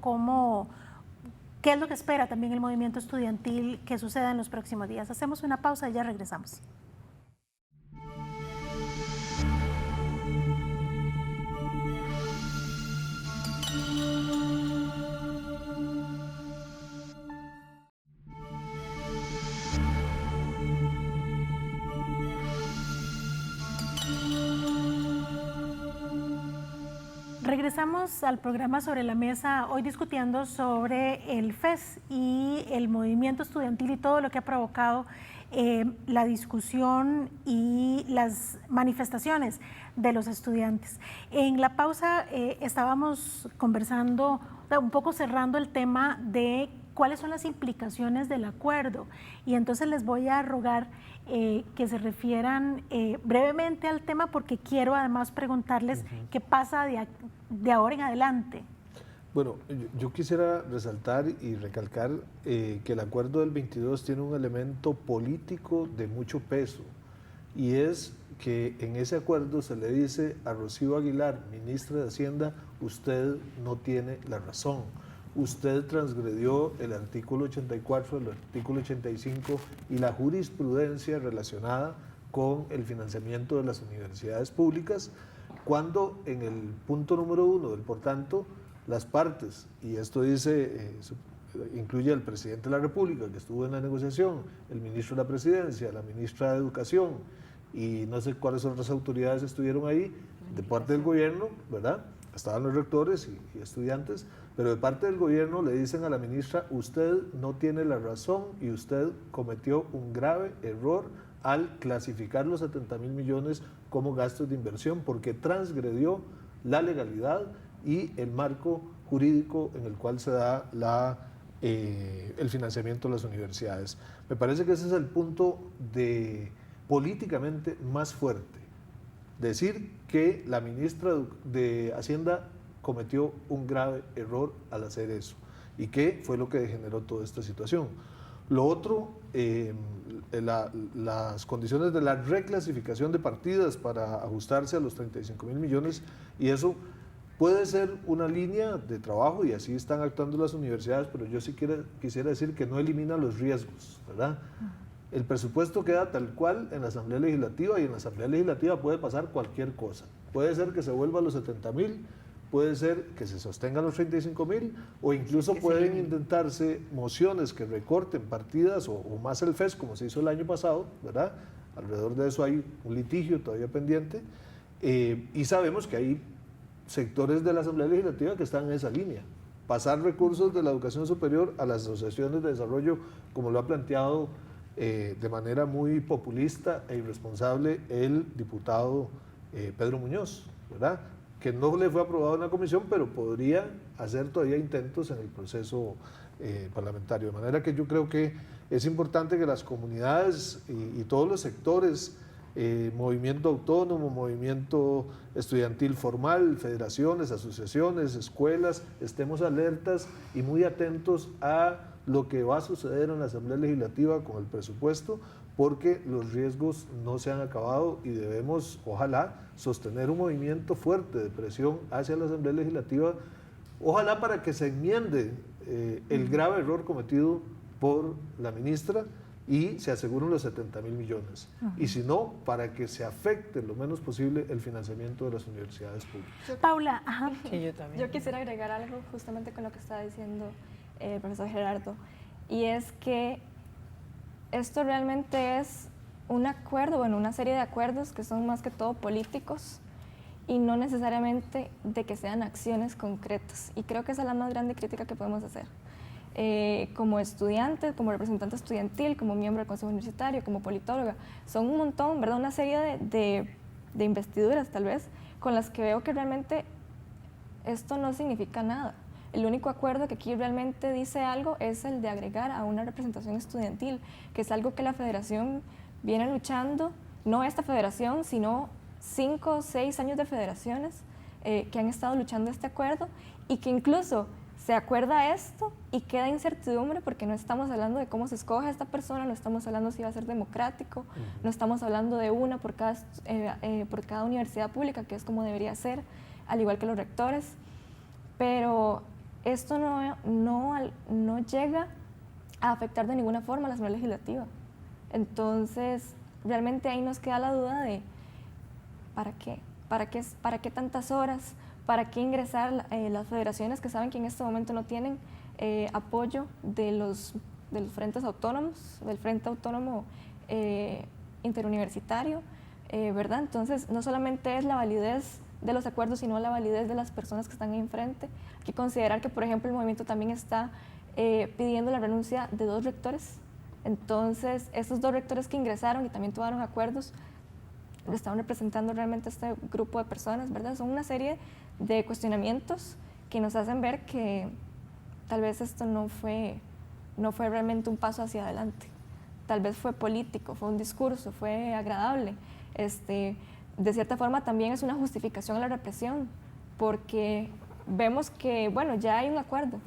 qué es lo que espera también el movimiento estudiantil que suceda en los próximos días. Hacemos una pausa y ya regresamos. Regresamos al programa Sobre la Mesa, hoy discutiendo sobre el FES y el movimiento estudiantil y todo lo que ha provocado la discusión y las manifestaciones de los estudiantes. En la pausa estábamos conversando, un poco cerrando el tema de cuáles son las implicaciones del acuerdo, y entonces les voy a rogar que se refieran brevemente al tema, porque quiero además preguntarles qué pasa de ahora en adelante. Bueno, yo quisiera resaltar y recalcar que el acuerdo del 22 tiene un elemento político de mucho peso, y es que en ese acuerdo se le dice a Rocío Aguilar, ministra de Hacienda: usted no tiene la razón. Usted transgredió el artículo 84, el artículo 85 y la jurisprudencia relacionada con el financiamiento de las universidades públicas, cuando en el punto número 1 del por tanto, las partes, y esto dice, incluye al presidente de la República, que estuvo en la negociación, el ministro de la Presidencia, la ministra de Educación, y no sé cuáles otras autoridades estuvieron ahí, de parte del gobierno, ¿verdad? Estaban los rectores y estudiantes, pero de parte del gobierno le dicen a la ministra: usted no tiene la razón y usted cometió un grave error al clasificar los 70.000 millones como gastos de inversión, porque transgredió la legalidad y el marco jurídico en el cual se da el financiamiento de las universidades. Me parece que ese es el punto políticamente más fuerte. Decir que la ministra de Hacienda cometió un grave error al hacer eso, y que fue lo que generó toda esta situación. Lo otro, las condiciones de la reclasificación de partidas para ajustarse a los 35.000 millones, y eso puede ser una línea de trabajo y así están actuando las universidades, pero yo sí quisiera decir que no elimina los riesgos, ¿verdad? El presupuesto queda tal cual en la Asamblea Legislativa, y en la Asamblea Legislativa puede pasar cualquier cosa. Puede ser que se vuelva a los 70.000, puede ser que se sostengan los 35.000, o incluso pueden intentarse mociones que recorten partidas o más el FES, como se hizo el año pasado, ¿verdad? Alrededor de eso hay un litigio todavía pendiente, y sabemos que hay sectores de la Asamblea Legislativa que están en esa línea. Pasar recursos de la educación superior a las asociaciones de desarrollo, como lo ha planteado de manera muy populista e irresponsable el diputado Pedro Muñoz, ¿verdad? Que no le fue aprobado en la comisión, pero podría hacer todavía intentos en el proceso parlamentario. De manera que yo creo que es importante que las comunidades y todos los sectores, movimiento autónomo, movimiento estudiantil formal, federaciones, asociaciones, escuelas, estemos alertas y muy atentos a lo que va a suceder en la Asamblea Legislativa con el presupuesto, porque los riesgos no se han acabado y debemos, ojalá, sostener un movimiento fuerte de presión hacia la Asamblea Legislativa, ojalá para que se enmiende el grave error cometido por la ministra y se aseguren los 70.000 millones. Y si no, para que se afecte lo menos posible el financiamiento de las universidades públicas. Paula, Sí, yo también. Yo quisiera agregar algo justamente con lo que estaba diciendo el profesor Gerardo, y es que esto realmente es un acuerdo, bueno, una serie de acuerdos que son más que todo políticos y no necesariamente de que sean acciones concretas. Y creo que esa es la más grande crítica que podemos hacer. Como estudiante, como representante estudiantil, como miembro del Consejo Universitario, como politóloga, son un montón, ¿verdad? Una serie de investiduras tal vez con las que veo que realmente esto no significa nada. El único acuerdo que aquí realmente dice algo es el de agregar a una representación estudiantil, que es algo que la federación viene luchando, no esta federación, sino 5 o 6 años de federaciones que han estado luchando este acuerdo, y que incluso se acuerda esto y queda incertidumbre porque no estamos hablando de cómo se escoge a esta persona, no estamos hablando si va a ser democrático, no estamos hablando de una por cada universidad pública, que es como debería ser, al igual que los rectores, pero esto no llega a afectar de ninguna forma a la Asamblea Legislativa. Entonces, realmente ahí nos queda la duda de ¿para qué? ¿Para qué tantas horas? ¿Para qué ingresar las federaciones que saben que en este momento no tienen apoyo de los frentes autónomos, del Frente Autónomo Interuniversitario, ¿verdad? Entonces, no solamente es la validez de los acuerdos, sino la validez de las personas que están ahí enfrente. Hay que considerar que, por ejemplo, el movimiento también está pidiendo la renuncia de 2 rectores. Entonces, esos 2 rectores que ingresaron y también tomaron acuerdos, estaban representando realmente a este grupo de personas, ¿verdad? Son una serie de cuestionamientos que nos hacen ver que tal vez esto no fue realmente un paso hacia adelante. Tal vez fue político, fue un discurso, fue agradable. De cierta forma también es una justificación a la represión, porque vemos que, bueno, ya hay un acuerdo.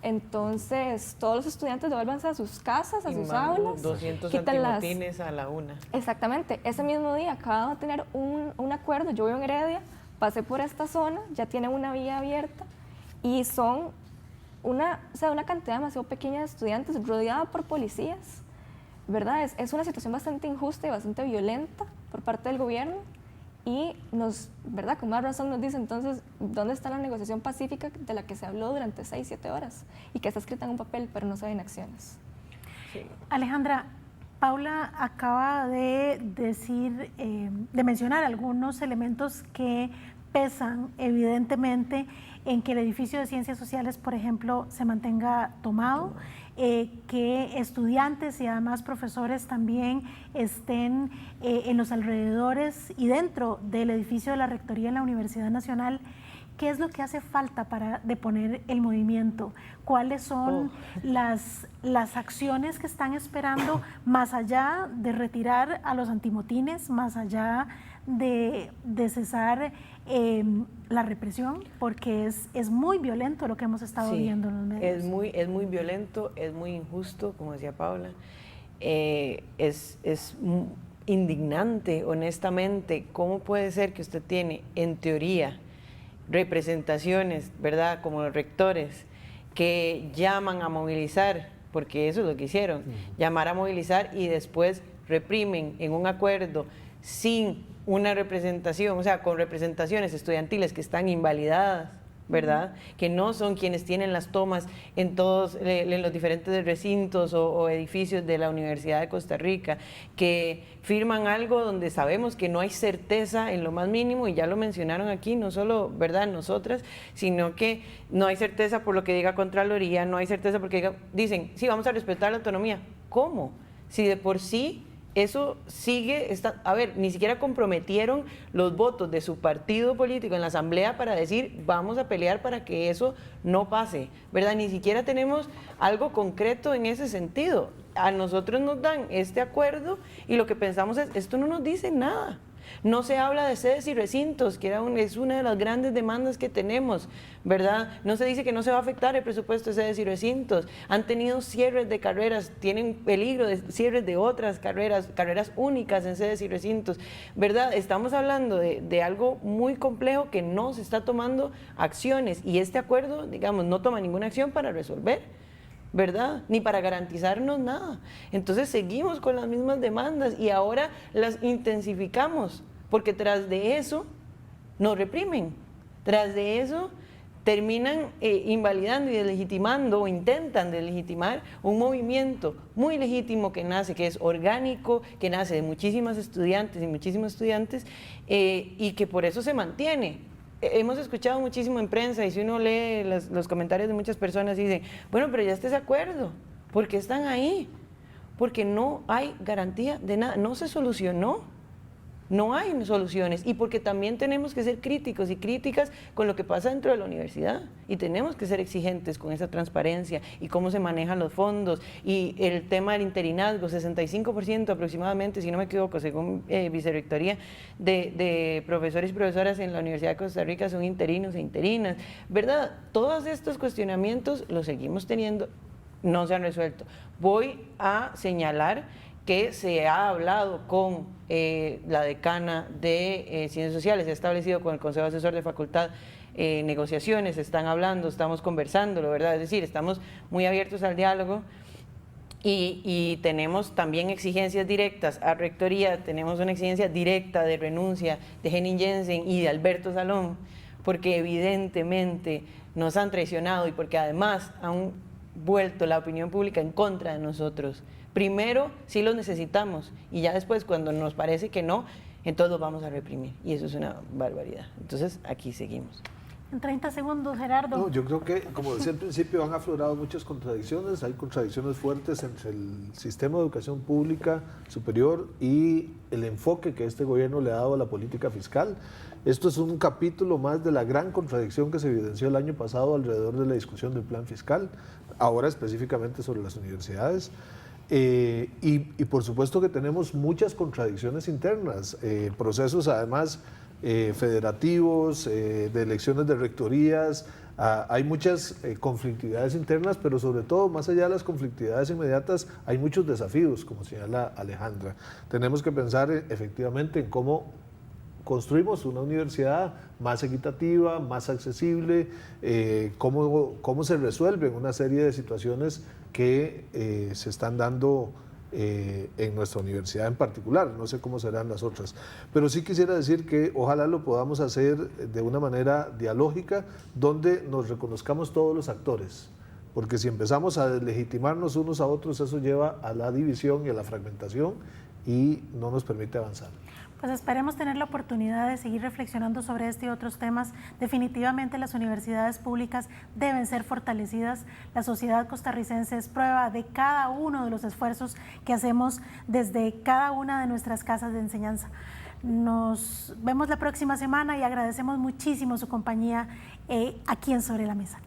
Entonces, todos los estudiantes devuélvanse a sus casas, a sus aulas. 200 antimotines a la 1. Exactamente. Ese mismo día acabamos de tener un acuerdo. Yo vivo en Heredia, pasé por esta zona, ya tienen una vía abierta y son una cantidad demasiado pequeña de estudiantes rodeada por policías, ¿verdad? Es una situación bastante injusta y bastante violenta por parte del gobierno. Y ¿verdad? Con más razón nos dice entonces dónde está la negociación pacífica de la que se habló durante 6, 7 horas y que está escrita en un papel pero no se ven acciones. Sí. Alejandra, Paula acaba de decir, de mencionar algunos elementos que pesan evidentemente en que el edificio de Ciencias Sociales, por ejemplo, se mantenga tomado, que estudiantes y además profesores también estén en los alrededores y dentro del edificio de la Rectoría en la Universidad Nacional, ¿Qué es lo que hace falta para deponer el movimiento? ¿Cuáles son las acciones que están esperando más allá de retirar a los antimotines, más allá de cesar la represión? Porque es muy violento lo que hemos estado viendo en los medios. Es muy violento, es muy injusto, como decía Paula. Es indignante, honestamente. ¿Cómo puede ser que usted tiene, en teoría, representaciones, ¿verdad?, como los rectores, que llaman a movilizar, porque eso es lo que hicieron, llamar a movilizar y después reprimen en un acuerdo sin una representación, o sea, con representaciones estudiantiles que están invalidadas, ¿verdad?, que no son quienes tienen las tomas en todos en los diferentes recintos o edificios de la Universidad de Costa Rica, que firman algo donde sabemos que no hay certeza en lo más mínimo, y ya lo mencionaron aquí, no solo, ¿verdad?, nosotras, sino que no hay certeza por lo que diga Contraloría, no hay certeza porque dicen, sí, vamos a respetar la autonomía. ¿Cómo? Si de por sí eso sigue, a ver, ni siquiera comprometieron los votos de su partido político en la asamblea para decir vamos a pelear para que eso no pase, ¿verdad? Ni siquiera tenemos algo concreto en ese sentido. A nosotros nos dan este acuerdo y lo que pensamos es, esto no nos dice nada. No se habla de sedes y recintos, que es una de las grandes demandas que tenemos, ¿verdad? No se dice que no se va a afectar el presupuesto de sedes y recintos. Han tenido cierres de carreras, tienen peligro de cierres de otras carreras únicas en sedes y recintos, ¿verdad? Estamos hablando de algo muy complejo que no se está tomando acciones, y este acuerdo, digamos, no toma ninguna acción para resolver, ¿verdad?, ni para garantizarnos nada. Entonces seguimos con las mismas demandas y ahora las intensificamos, porque tras de eso nos reprimen, tras de eso terminan invalidando y deslegitimando, o intentan deslegitimar un movimiento muy legítimo que nace, que es orgánico, que nace de muchísimas estudiantes y muchísimos estudiantes, y que por eso se mantiene. Hemos escuchado muchísimo en prensa, y si uno lee los comentarios de muchas personas, dicen, bueno, pero ya está ese acuerdo, ¿por qué están ahí? Porque no hay garantía de nada, no se solucionó, no hay soluciones, y porque también tenemos que ser críticos y críticas con lo que pasa dentro de la universidad, y tenemos que ser exigentes con esa transparencia y cómo se manejan los fondos, y el tema del interinazgo, 65% aproximadamente, si no me equivoco, según Vicerrectoría de profesores y profesoras en la Universidad de Costa Rica son interinos e interinas, ¿verdad? Todos estos cuestionamientos los seguimos teniendo, no se han resuelto. Voy a señalar que se ha hablado con la decana de Ciencias Sociales, se ha establecido con el Consejo Asesor de Facultad negociaciones, están hablando, estamos conversándolo, ¿verdad? Es decir, estamos muy abiertos al diálogo, y tenemos también exigencias directas a Rectoría, tenemos una exigencia directa de renuncia de Henning Jensen y de Alberto Salón, porque evidentemente nos han traicionado y porque además han vuelto la opinión pública en contra de nosotros. Primero sí los necesitamos, y ya después, cuando nos parece que no, entonces los vamos a reprimir, y eso es una barbaridad. Entonces aquí seguimos. En 30 segundos, Gerardo. No, yo creo que, como decía al principio, han aflorado muchas contradicciones. Hay contradicciones fuertes entre el sistema de educación pública superior y el enfoque que este gobierno le ha dado a la política fiscal. Esto es un capítulo más de la gran contradicción que se evidenció el año pasado alrededor de la discusión del plan fiscal, ahora específicamente sobre las universidades. Y por supuesto que tenemos muchas contradicciones internas, procesos además federativos, de elecciones de rectorías, hay muchas conflictividades internas, pero sobre todo, más allá de las conflictividades inmediatas, hay muchos desafíos, como señala Alejandra. Tenemos que pensar efectivamente en cómo construimos una universidad más equitativa, más accesible, cómo se resuelven una serie de situaciones que se están dando en nuestra universidad en particular, no sé cómo serán las otras, pero sí quisiera decir que ojalá lo podamos hacer de una manera dialógica, donde nos reconozcamos todos los actores, porque si empezamos a deslegitimarnos unos a otros, eso lleva a la división y a la fragmentación y no nos permite avanzar. Pues esperemos tener la oportunidad de seguir reflexionando sobre este y otros temas. Definitivamente las universidades públicas deben ser fortalecidas. La sociedad costarricense es prueba de cada uno de los esfuerzos que hacemos desde cada una de nuestras casas de enseñanza. Nos vemos la próxima semana y agradecemos muchísimo su compañía aquí en Sobre la Mesa.